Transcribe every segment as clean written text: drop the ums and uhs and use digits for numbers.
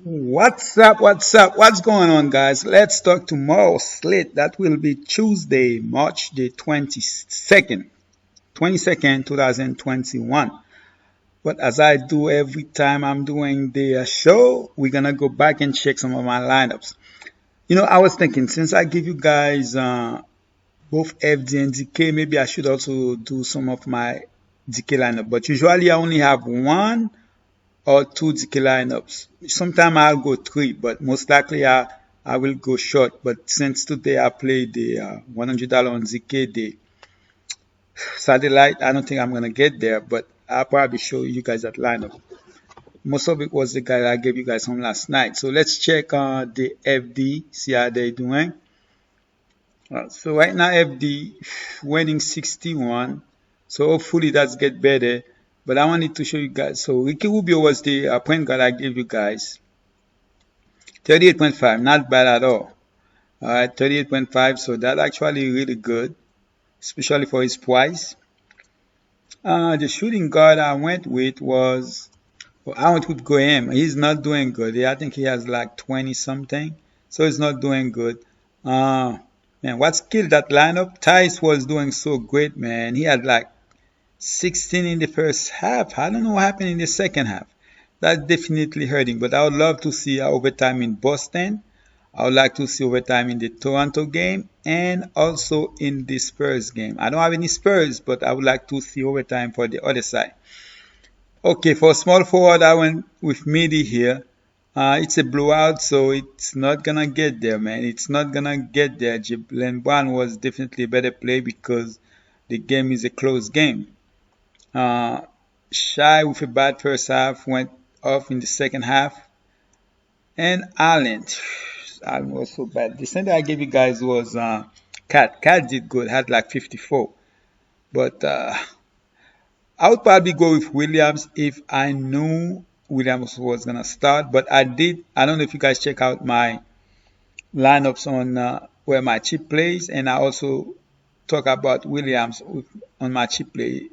What's up? What's up? What's going on, guys? Let's talk tomorrow's slate. That will be Tuesday, March the 22nd, 2021. But as I do every time I'm doing the show, we're gonna go back and check some of my lineups. I was thinking since I give you guys both FD and DK, maybe I should also do some of my DK lineup. But usually I only have one or two DK lineups. Sometimes I'll go three, but most likely I will go short. But since today I played the $100 on DK, the satellite, I don't think I'm gonna get there, but I'll probably show you guys that lineup. Most of it was the guy I gave you guys from last night. So let's check the FD, see how they're doing. So right now FD winning 61. So hopefully that's get better. But I wanted to show you guys. So Ricky Rubio was the point guard I gave you guys. 38.5, not bad at all. Alright, 38.5. So that's actually really good, especially for his price. The shooting guard I went with was, I went with Graham. He's not doing good. I think he has like 20 something. So he's not doing good. Man, what killed that lineup? Tice was doing so great, man. He had like 16 in the first half. I don't know what happened in the second half. That's definitely hurting. But I would love to see overtime in Boston. I would like to see overtime in the Toronto game and also in the Spurs game. I don't have any Spurs, but I would like to see overtime for the other side. Okay, for small forward, I went with Midi here. It's a blowout, so it's not gonna get there, man. It's not gonna get there. Jalen Brown was definitely a better play because the game is a close game. Shy with a bad first half went off in the second half. And Allen was so bad. The center I gave you guys was Cat. Cat did good, had like 54. But I would probably go with Williams if I knew Williams was going to start. But I don't know if you guys check out my lineups on where my chip plays. And I also talk about Williams on my chip play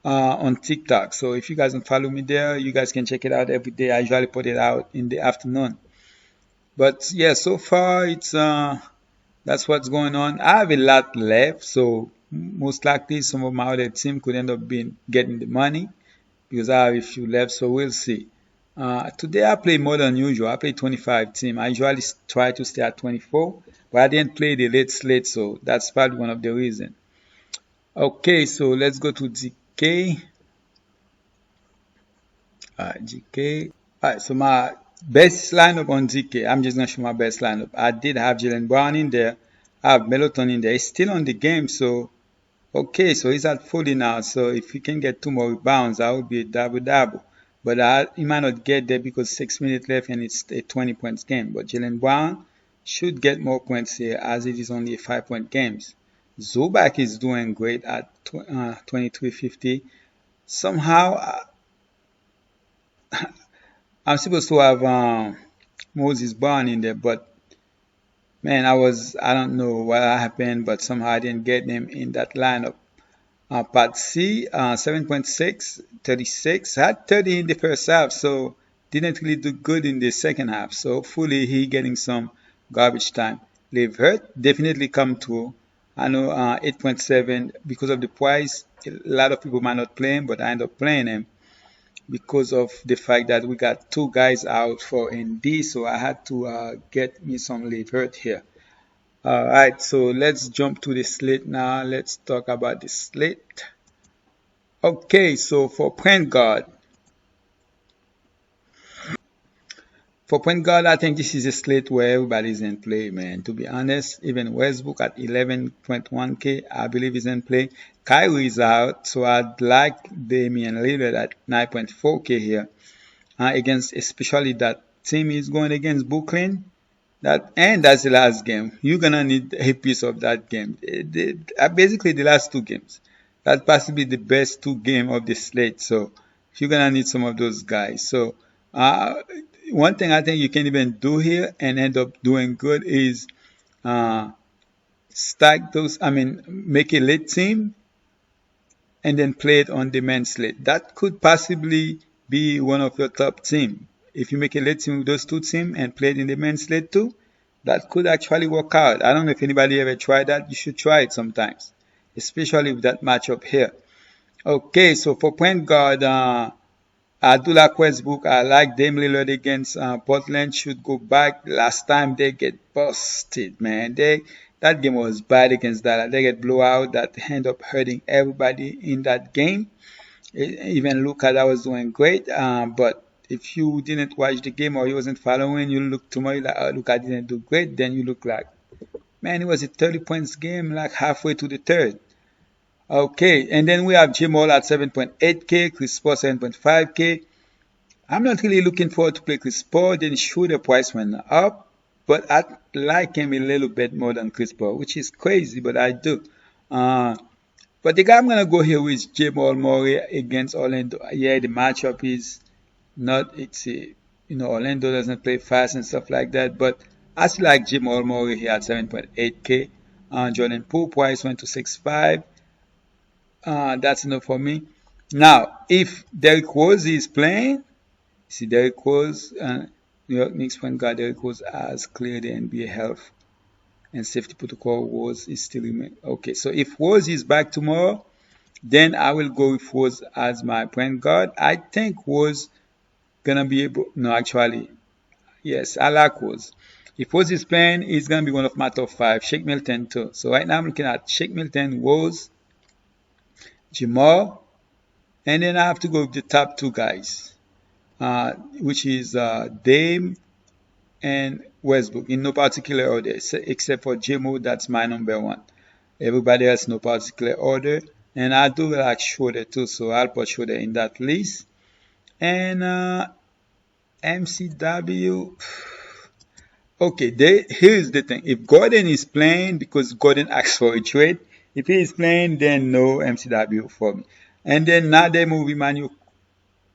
on TikTok. So if you guys don't follow me there, you guys can check it out every day. I usually put it out in the afternoon. But yeah, so far it's that's what's going on. I have a lot left, so most likely some of my other team could end up getting the money because I have a few left. So we'll see. Today I play more than usual. I play 25 team. I usually try to stay at 24, but I didn't play the late slate, so that's probably one of the reasons. Okay, so let's go to GK. GK. Alright, so my best lineup on GK. I'm just gonna show my best lineup. I did have Jalen Brown in there. I have Melton in there. He's still on the game, so okay, so he's at 40 now. So if he can get 2 more rebounds, that would be a double-double. But he might not get there because 6 minutes left and it's a 20 points game. But Jalen Brown should get more points here as it is only a 5-point game. Zubac is doing great at 23.50. Somehow I'm supposed to have Moses Brown in there, but man, I don't know what happened, but somehow I didn't get him in that lineup. Pat C, 7.6, 36, had 30 in the first half, so didn't really do good in the second half. So hopefully he getting some garbage time. Live Hurt definitely come through. I know 8.7 because of the price. A lot of people might not play him, but I end up playing him because of the fact that we got 2 guys out for ND, so I had to get me some Live Hurt here. Alright, so let's jump to the slate now. Let's talk about the slate. Okay, so for point guard, I think this is a slate where everybody's in play, man. To be honest, even Westbrook at 11.1K, I believe is in play. Kyrie is out, so I'd like Damian Lillard at 9.4K here. Against, especially that team is going against Brooklyn. That's the last game. You're gonna need a piece of that game. Basically, the last 2 games. That's possibly the best 2 games of the slate. So you're gonna need some of those guys. So one thing I think you can even do here and end up doing good is stack those. Make a late team and then play it on the main slate. That could possibly be one of your top team. if you make a late team with those two teams and play it in the men's slate too, that could actually work out. I don't know if anybody ever tried that. You should try it sometimes, especially with that matchup here. Okay, so for point guard, I do like Westbrook. I like Dame Lillard against Portland. Should go back. Last time they get busted, man. That game was bad against Dallas. They get blowout. That end up hurting everybody in that game. Even Luka that was doing great. But if you didn't watch the game or you wasn't following, you look tomorrow like, oh, Luka didn't do great. Then you look like, man, it was a 30 points game like halfway to the third. Okay, and then we have Jamal at 7.8K, Chris Paul 7.5K. I'm not really looking forward to play Chris Paul. Then Shooter price went up, but I like him a little bit more than Chris Paul, which is crazy, but I do. But the guy I'm gonna go here with Jamal Murray against Orlando. Yeah, the matchup is not. Orlando doesn't play fast and stuff like that, but I still like Jamal Murray here at 7.8K. Jordan Poole price went to 6.5. That's enough for me. Now, if Derrick Rose is playing, see Derrick Rose, New York Knicks point guard Derrick Rose has cleared the NBA health and safety protocol. Rose is still remain. Okay, so if Rose is back tomorrow, then I will go with Rose as my point guard. I think Rose gonna be able. No, actually, yes, I like Rose. If Rose is playing, he's gonna be one of my top 5. Shake Milton too. So right now I'm looking at Shake Milton, Rose, Jamal, and then I have to go with the top 2 guys, which is Dame and Westbrook in no particular order, except for Jamo, that's my number 1. Everybody else no particular order, and I do like Schroeder too, so I'll put Schroeder in that list. And MCW. Okay, here's the thing. If Gordon is playing, because Gordon asked for a trade, if he is playing, then no MCW for me. And then now they move Emmanuel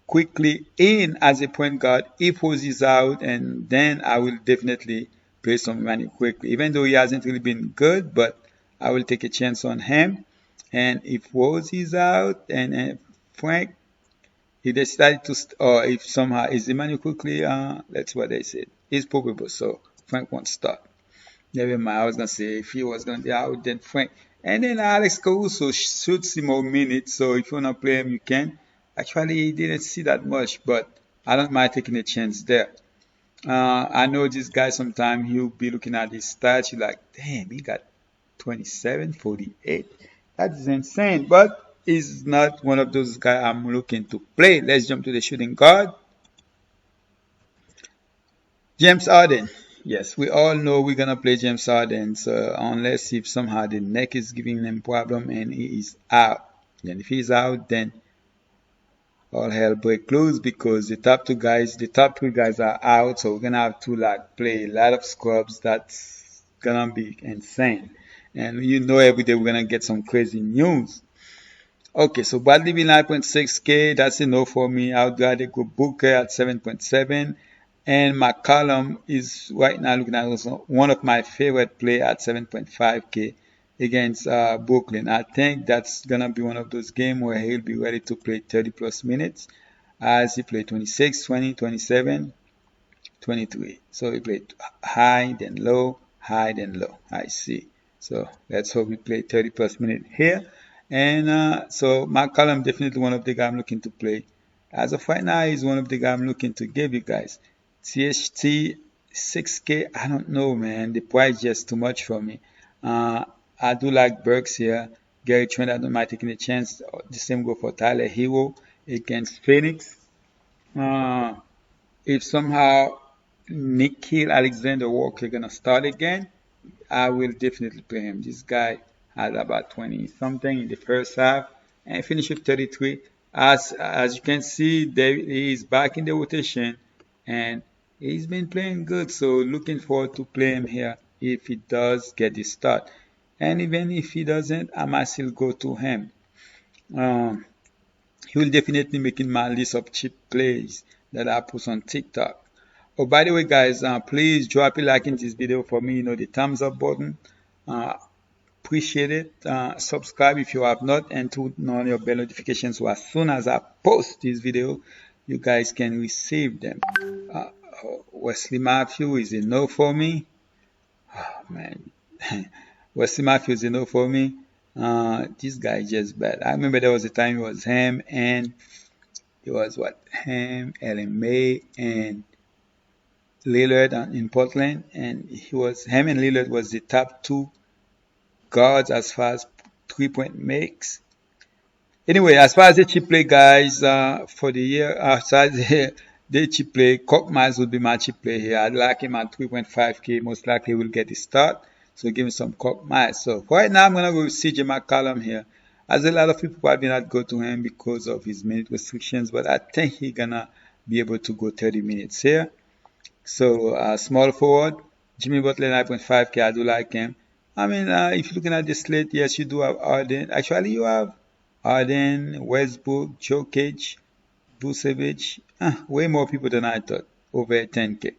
quickly in as a point guard if Rose is out, and then I will definitely play some Emmanuel quickly. Even though he hasn't really been good, but I will take a chance on him. And if Rose is out and Frank, he decided to, or if somehow is Emmanuel quickly, that's what they said. It's probable, so Frank won't start. Never mind, I was going to say if he was going to be out, then Frank. And then Alex Caruso should see more minutes, so if you want to play him, you can. Actually, he didn't see that much, but I don't mind taking a chance there. I know this guy sometimes he'll be looking at his stats, you're like, damn, he got 27, 48. That is insane, but he's not one of those guys I'm looking to play. Let's jump to the shooting guard. James Arden. Yes, we all know we're going to play James Arden, so unless if somehow the neck is giving him problem and he is out. Then if he's out, then all hell break loose, because the top 3 guys are out, so we're going to have to play a lot of scrubs. That's going to be insane. And every day we're going to get some crazy news. Okay, so Bradley Beal 9.6K, that's enough for me. I would rather go Booker at 7.7. And Mccallum is right now looking at one of my favorite play at 7.5K against Brooklyn. I think that's going to be one of those games where he'll be ready to play 30 plus minutes, as he played 26, 20, 27, 23. So he played high, then low, high, then low. I see. So let's hope he played 30 plus minutes here. And so Mccallum definitely one of the guys I'm looking to play. As of right now, he's one of the guys I'm looking to give you guys. THT 6K, I don't know, man. The price just too much for me. I do like Burks here. Gary Trent, I don't mind taking a chance. The same go for Tyler Hero against Phoenix. If somehow Nikhil Alexander Walker gonna start again, I will definitely play him. This guy had about 20 something in the first half and finished with 33. As you can see, he is back in the rotation and he's been playing good. So looking forward to play him here if he does get the start. And even if he doesn't, I might still go to him. He will definitely make in my list of cheap plays that I post on TikTok. Oh, by the way, guys, please drop a like in this video for me. The thumbs up button. Appreciate it. Subscribe if you have not, and turn on your bell notifications so as soon as I post this video, you guys can receive them. Wesley Matthew is a no for me. Oh man, Wesley Matthew is a no for me. This guy is just bad. I remember there was a time it was him and it was what him, Ellen May, and Lillard in Portland, and him and Lillard was the top two guards as far as 3-point makes. Anyway, as far as the cheap play guys for the year, outside the cheap play, Cock Miles would be my cheap play here. I'd like him at 3.5k. Most likely will get the start. So give me some Cock Miles. So right now I'm gonna go with CJ McCallum here. As a lot of people probably not go to him because of his minute restrictions, but I think he's gonna be able to go 30 minutes here. So small forward, Jimmy Butler 9.5k. I do like him. I mean, if you're looking at the slate, yes, you do have Arden. Actually, you have Arden, Westbrook, Jokic, Vucevic. Way more people than I thought. Over 10k.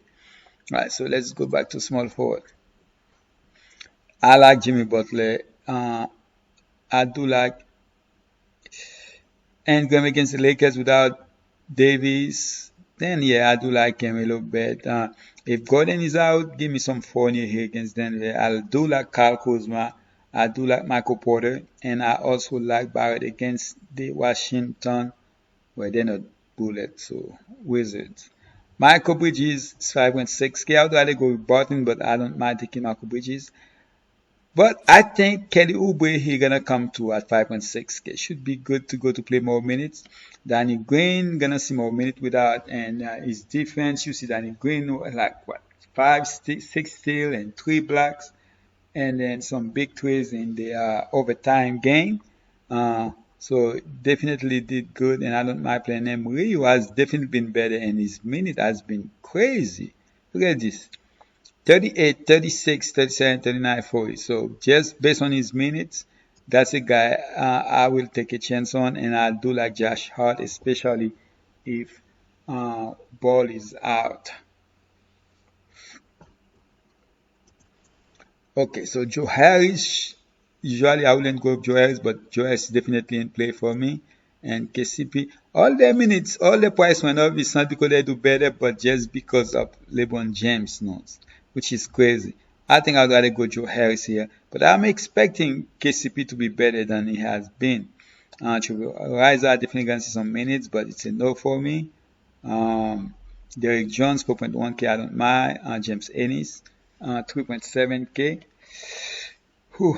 Alright, so let's go back to small forward. I like Jimmy Butler. I do like and going against the Lakers without Davis. Then yeah, I do like him a little bit. If Gordon is out, give me some Fournier here against Denver. I do like Kyle Kuzma. I do like Michael Porter, and I also like Barrett against the Washington, where they're not Bullets, so Wizards. Michael Bridges is 5.6k. I would rather go with Barton, but I don't mind taking Michael Bridges. But I think Kelly Oubre here gonna come to at 5.6k. Should be good to go to play more minutes. Danny Green gonna see more minutes without, and his defense. You see Danny Green like what 6 steal and 3 blocks, and then some big threes in the overtime game. So definitely did good, and I don't mind playing him. Rio has definitely been better, and his minute has been crazy. Look at this. 38, 36, 37, 39, 40. So just based on his minutes, that's a guy I will take a chance on, and I do like Josh Hart, especially if Ball is out. Okay, so Joe Harris. Usually I wouldn't go with Joe Harris, but Joe Harris is definitely in play for me. And KCP, all their minutes, all the price went up. It's not because they do better, but just because of LeBron James notes, which is crazy. I think I'd rather go Joe Harris here, but I'm expecting KCP to be better than he has been. Rise are definitely going to see some minutes, but it's a no for me. Derek Jones, 4.1k, I don't mind. James Ennis, 3.7k.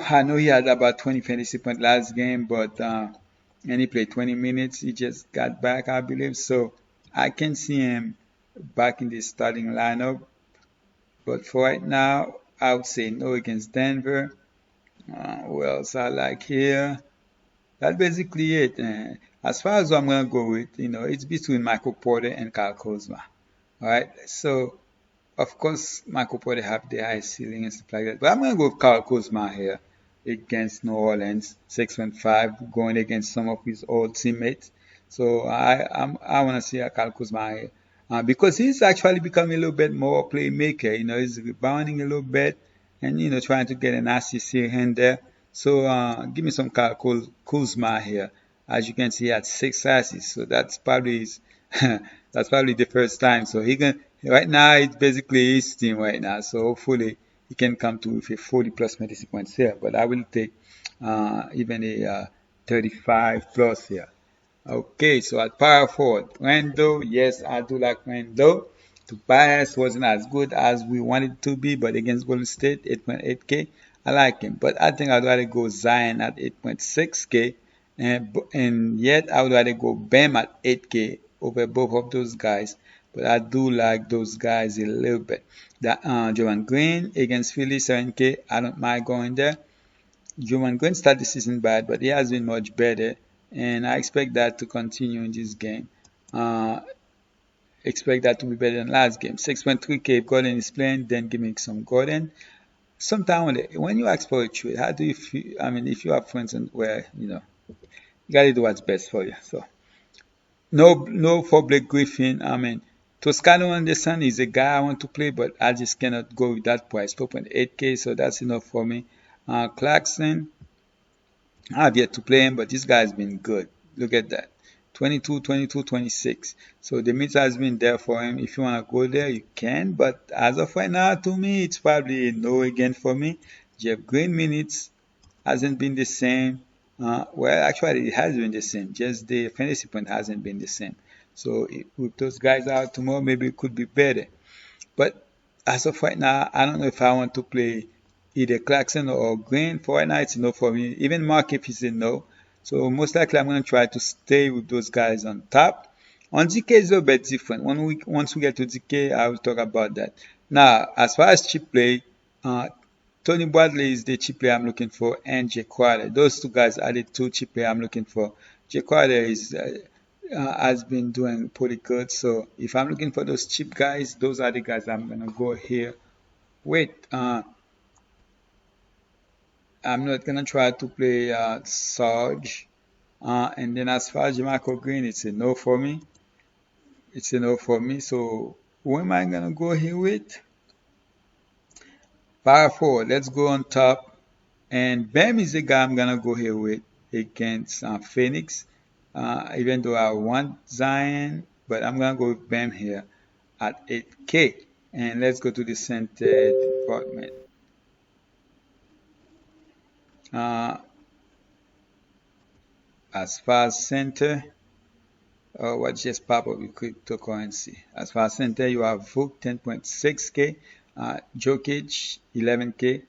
I know he had about 20 fantasy points last game, but and he played 20 minutes. He just got back, I believe. So I can see him back in the starting lineup. But for right now, I would say no against Denver. What else I like here? That's basically it. As far as I'm going to go with, it's between Michael Porter and Kyle Kuzma. Alright, so of course, Michael Porter have the high ceiling and stuff like that. But I'm going to go with Kyle Kuzma here against New Orleans, 6.5, going against some of his old teammates. So I want to see Kyle Kuzma here. Because he's actually becoming a little bit more playmaker. He's rebounding a little bit and, trying to get an assist here and there. So give me some Kyle Kuzma here. As you can see, he had 6 assists. So that's probably that's probably the first time. So right now it's basically his team right now. So hopefully he can come to with a 40 plus fantasy points here. But I will take even a 35 plus here. Okay, so at power forward, Randall, yes, I do like Randall. Tobias wasn't as good as we wanted to be, but against Golden State, 8.8k, I like him. But I think I'd rather go Zion at 8.6k, and yet I would rather go Bam at 8k over both of those guys. But I do like those guys a little bit. Jovan Green against Philly, 7k, I don't mind going there. Jovan Green started the season bad, but he has been much better. And I expect that to continue in this game. Expect that to be better than last game. 6.3k if Gordon is playing, then give me some Gordon. Sometimes when you ask for a trade, how do you feel? I mean, if you have friends where, you gotta do what's best for you. So, no for Blake Griffin. I mean, Toscano Anderson is a guy I want to play, but I just cannot go with that price. 4.8k, so that's enough for me. Clarkson. I've yet to play him, but this guy's been good. Look at that. 22, 22, 26. So the minutes has been there for him. If you want to go there, you can. But as of right now, to me, it's probably a no again for me. Jeff Green minutes hasn't been the same. Well, actually, it has been the same. Just the fantasy point hasn't been the same. So with those guys out tomorrow, maybe it could be better. But as of right now, I don't know if I want to play either Clarkson or Green. For right now, it's a no for me. Even Markif is a no. So most likely, I'm going to try to stay with those guys on top. On DK is a little bit different. Once we get to DK, I will talk about that. Now, as far as cheap play, Tony Bradley is the cheap player I'm looking for, and Jay Crowder. Those two guys are the two cheap players I'm looking for. Jay Crowder has been doing pretty good. So if I'm looking for those cheap guys, those are the guys I'm gonna go here with. I'm not gonna try to play Sarge. And then as far as Michael Green, it's a no for me. It's a no for me. So who am I gonna go here with? Power forward. Let's go on top. And Bam is the guy I'm gonna go here with against Phoenix. Even though I want Zion, but I'm gonna go with Bam here at 8K. And let's go to the center department. As far as center, what just pop up with cryptocurrency. As far as center, you have Vuk 10.6K, Jokic 11K.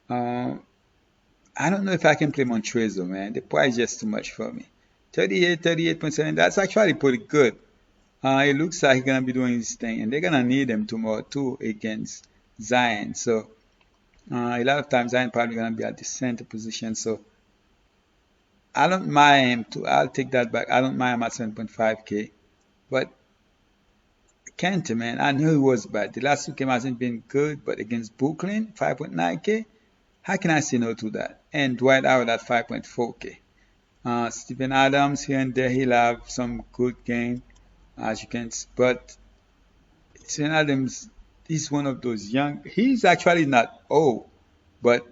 I don't know if I can play Montrezl, man. The price is just too much for me. 38, 38.7. That's actually pretty good. It looks like he's gonna be doing his thing, and they're gonna need him tomorrow too against Zion. So a lot of times Zion probably gonna be at the center position. So I don't mind him too. I'll take that back. I don't mind him at 7.5K. But Kent, man, I know he was bad. The last 2 games hasn't been good, but against Brooklyn, 5.9K. How can I say no to that? And Dwight Howard at 5.4K. Steven Adams here and there, he'll have some good game, as you can see. But Steven Adams, he's one of those young. He's actually not old, but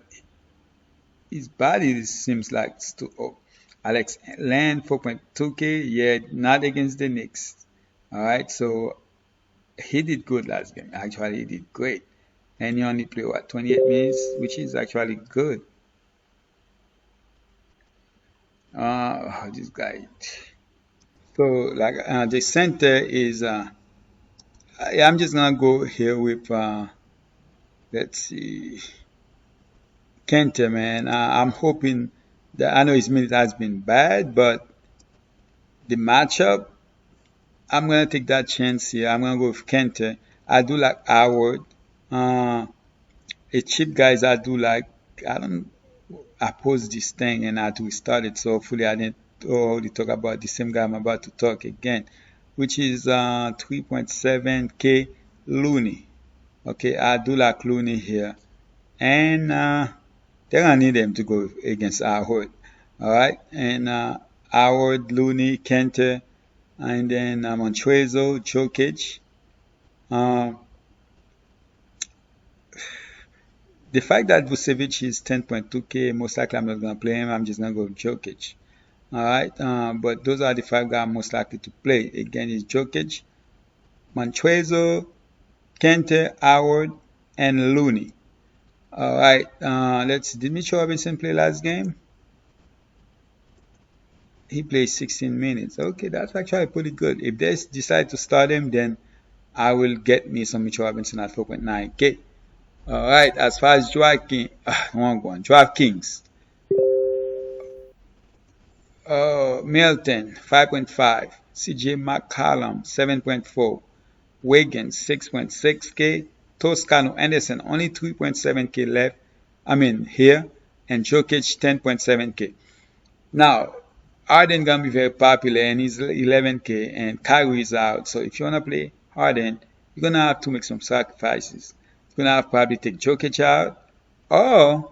his body seems like it's too old. Alex Len 4.2K, yeah, not against the Knicks. All right, so he did good last game. Actually, he did great, and he only played 28 minutes, which is actually good. This guy. So like the center is I'm just gonna go here with let's see, Kenter, man. I'm hoping that, I know his minute has been bad, but the matchup, I'm gonna take that chance here. I'm gonna go with Kenter. I do like Howard. A cheap guys I do like. I post this thing and I had to restart it, so hopefully I didn't already talk about the same guy I'm about to talk again, which is 3.7K Looney. Okay, I do like Looney here, and they're gonna need him to go against Howard. All right, and Howard, Looney, Kenter, and then Montrezl, Jokic. The fact that Vucevic is 10.2K, most likely I'm not going to play him. I'm just going to go with Jokic. All right. But those are the 5 guys I'm most likely to play. Again, it's Jokic, Montrezl, Kenter, Howard, and Looney. All right. Let's see. Did Mitchell Robinson play last game? He played 16 minutes. Okay, that's actually pretty good. If they decide to start him, then I will get me some Mitchell Robinson at 4.9K. All right, as far as DraftKings. Milton, 5.5. CJ Mccallum, 7.4. Wiggins, 6.6K. Toscano Anderson, only 3.7K left. Here. And Jokic, 10.7K. Now, Arden gonna be very popular, and he's 11K, and Kyrie is out. So if you wanna play Arden, you're gonna have to make some sacrifices. You're gonna have to probably take Jokic out, or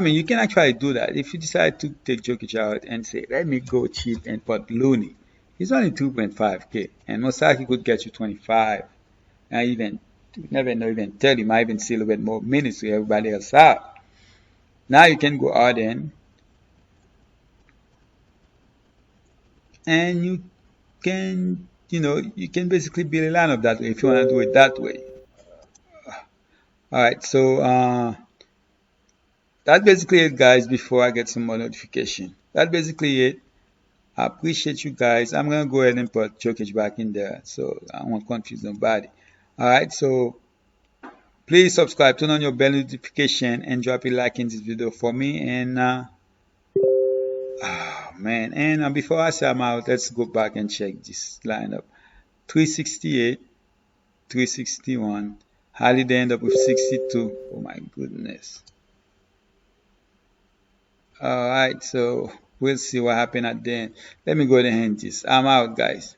you can actually do that if you decide to take Jokic out and say, let me go cheap and put Looney. He's only 2.5K, and most likely could get you 25. And even never know, even 30, might even see a little bit more minutes to everybody else out. Now you can go Arden. and you can, you can basically build a lineup that way if you want to do it that way. All right, so that's basically it, guys. Before I get some more notification, that's basically it. I appreciate you guys. I'm gonna go ahead and put Jokic back in there, so I won't confuse nobody. All right, so please subscribe, turn on your bell notification, and drop a like in this video for me. And oh man, and before I say I'm out, let's go back and check this lineup. 368, 361. Holiday end up with 62. Oh my goodness. All right, so we'll see what happened at the end. Let me go ahead and end this. I'm out, guys.